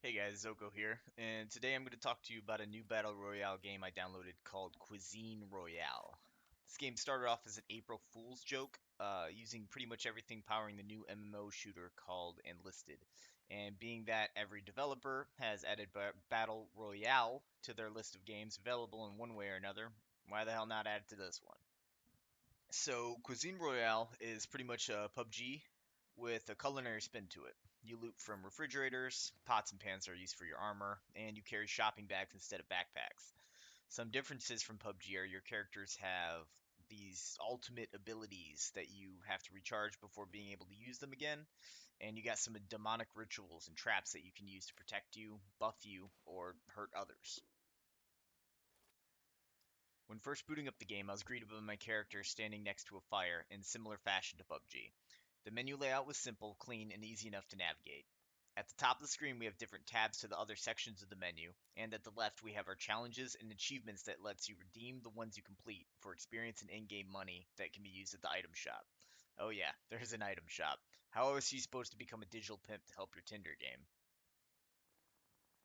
Hey guys, Zoko here, and today I'm going to talk to you about a new Battle Royale game I downloaded called Cuisine Royale. This game started off as an April Fool's joke, using pretty much everything powering the new MMO shooter called Enlisted. And being that every developer has added Battle Royale to their list of games available in one way or another, why the hell not add it to this one? So, Cuisine Royale is pretty much a PUBG with a culinary spin to it. You loot from refrigerators, pots and pans are used for your armor, and you carry shopping bags instead of backpacks. Some differences from PUBG are your characters have these ultimate abilities that you have to recharge before being able to use them again, and you got some demonic rituals and traps that you can use to protect you, buff you, or hurt others. When first booting up the game, I was greeted by my character standing next to a fire in similar fashion to PUBG. The menu layout was simple, clean, and easy enough to navigate. At the top of the screen, we have different tabs to the other sections of the menu, and at the left, we have our challenges and achievements that lets you redeem the ones you complete for experience and in-game money that can be used at the item shop. Oh yeah, there's an item shop. How else are you supposed to become a digital pimp to help your Tinder game?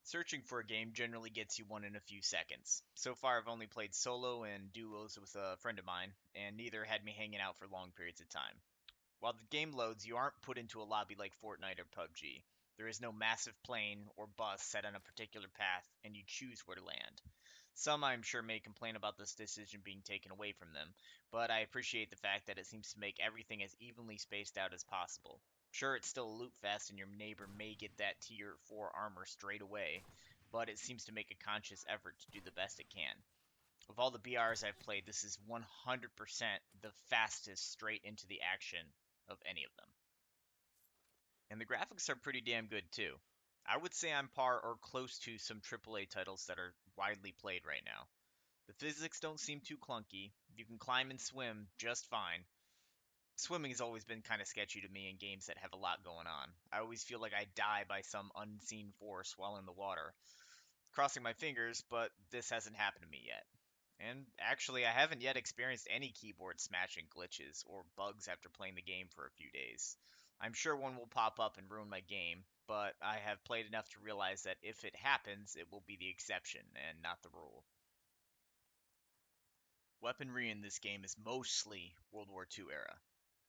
Searching for a game generally gets you one in a few seconds. So far, I've only played solo and duos with a friend of mine, and neither had me hanging out for long periods of time. While the game loads, you aren't put into a lobby like Fortnite or PUBG. There is no massive plane or bus set on a particular path, and you choose where to land. Some, I'm sure, may complain about this decision being taken away from them, but I appreciate the fact that it seems to make everything as evenly spaced out as possible. Sure, it's still a loot fest, and your neighbor may get that tier 4 armor straight away, but it seems to make a conscious effort to do the best it can. Of all the BRs I've played, this is 100% the fastest straight into the action of any of them. And the graphics are pretty damn good too. I would say I'm par or close to some AAA titles that are widely played right now. The physics don't seem too clunky. You can climb and swim just fine. Swimming has always been kind of sketchy to me in games that have a lot going on. I always feel like I die by some unseen force while in the water. Crossing my fingers, but this hasn't happened to me yet. And actually, I haven't yet experienced any keyboard smashing glitches or bugs after playing the game for a few days. I'm sure one will pop up and ruin my game, but I have played enough to realize that if it happens, it will be the exception and not the rule. Weaponry in this game is mostly World War II era.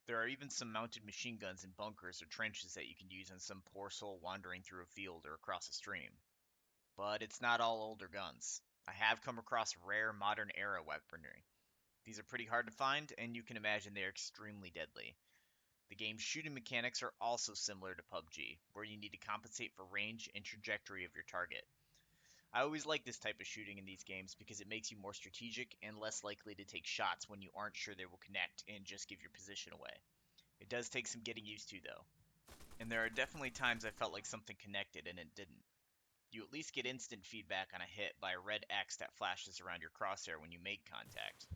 There are even some mounted machine guns in bunkers or trenches that you can use on some poor soul wandering through a field or across a stream. But it's not all older guns. I have come across rare modern era weaponry. These are pretty hard to find, and you can imagine they are extremely deadly. The game's shooting mechanics are also similar to PUBG, where you need to compensate for range and trajectory of your target. I always like this type of shooting in these games because it makes you more strategic and less likely to take shots when you aren't sure they will connect and just give your position away. It does take some getting used to, though, and there are definitely times I felt like something connected and it didn't. You at least get instant feedback on a hit by a red X that flashes around your crosshair when you make contact.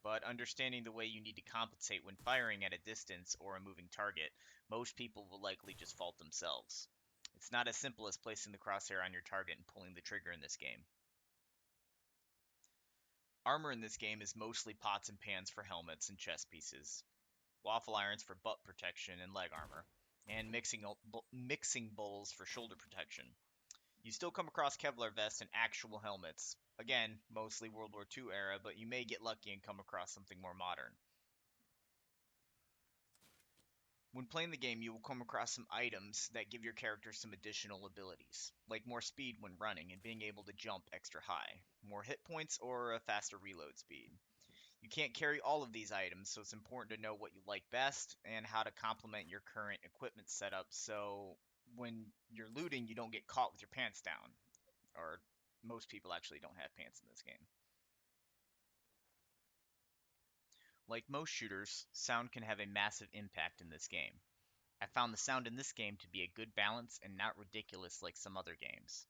But understanding the way you need to compensate when firing at a distance or a moving target, most people will likely just fault themselves. It's not as simple as placing the crosshair on your target and pulling the trigger in this game. Armor in this game is mostly pots and pans for helmets and chest pieces, waffle irons for butt protection and leg armor, and mixing bowls for shoulder protection. You still come across Kevlar vests and actual helmets. Again, mostly World War II era, but you may get lucky and come across something more modern. When playing the game, you will come across some items that give your character some additional abilities, like more speed when running and being able to jump extra high, more hit points, or a faster reload speed. You can't carry all of these items, so it's important to know what you like best and how to complement your current equipment setup so when you're looting, you don't get caught with your pants down. Or most people actually don't have pants in this game. Like most shooters, sound can have a massive impact in this game. I found the sound in this game to be a good balance and not ridiculous like some other games.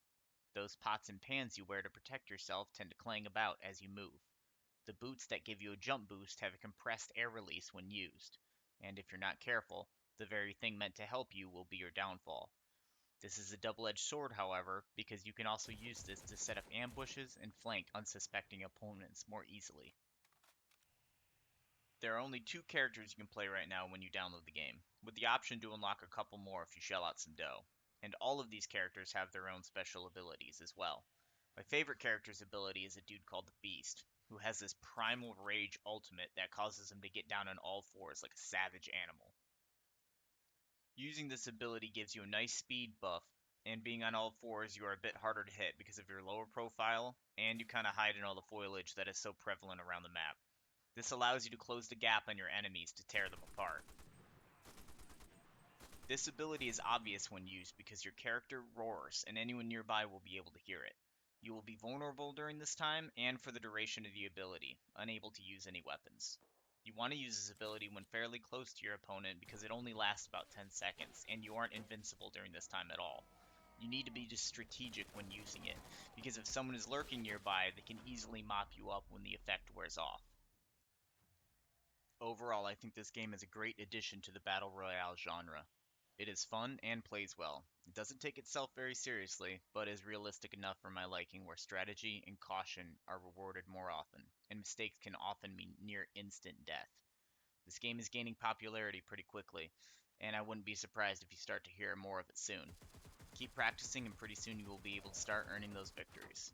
Those pots and pans you wear to protect yourself tend to clang about as you move. The boots that give you a jump boost have a compressed air release when used, and if you're not careful, the very thing meant to help you will be your downfall. This is a double-edged sword, however, because you can also use this to set up ambushes and flank unsuspecting opponents more easily. There are only two characters you can play right now when you download the game, with the option to unlock a couple more if you shell out some dough. and all of these characters have their own special abilities as well. My favorite character's ability is a dude called the Beast, who has this primal rage ultimate that causes him to get down on all fours like a savage animal. Using this ability gives you a nice speed buff, and being on all fours, you are a bit harder to hit because of your lower profile, and you kind of hide in all the foliage that is so prevalent around the map. This allows you to close the gap on your enemies to tear them apart. This ability is obvious when used because your character roars and anyone nearby will be able to hear it. You will be vulnerable during this time and for the duration of the ability, unable to use any weapons. You want to use this ability when fairly close to your opponent because it only lasts about 10 seconds and you aren't invincible during this time at all. You need to be just strategic when using it because if someone is lurking nearby, they can easily mop you up when the effect wears off. Overall, I think this game is a great addition to the Battle Royale genre. It is fun and plays well. It doesn't take itself very seriously, but is realistic enough for my liking where strategy and caution are rewarded more often, and mistakes can often mean near instant death. This game is gaining popularity pretty quickly, and I wouldn't be surprised if you start to hear more of it soon. Keep practicing and pretty soon you will be able to start earning those victories.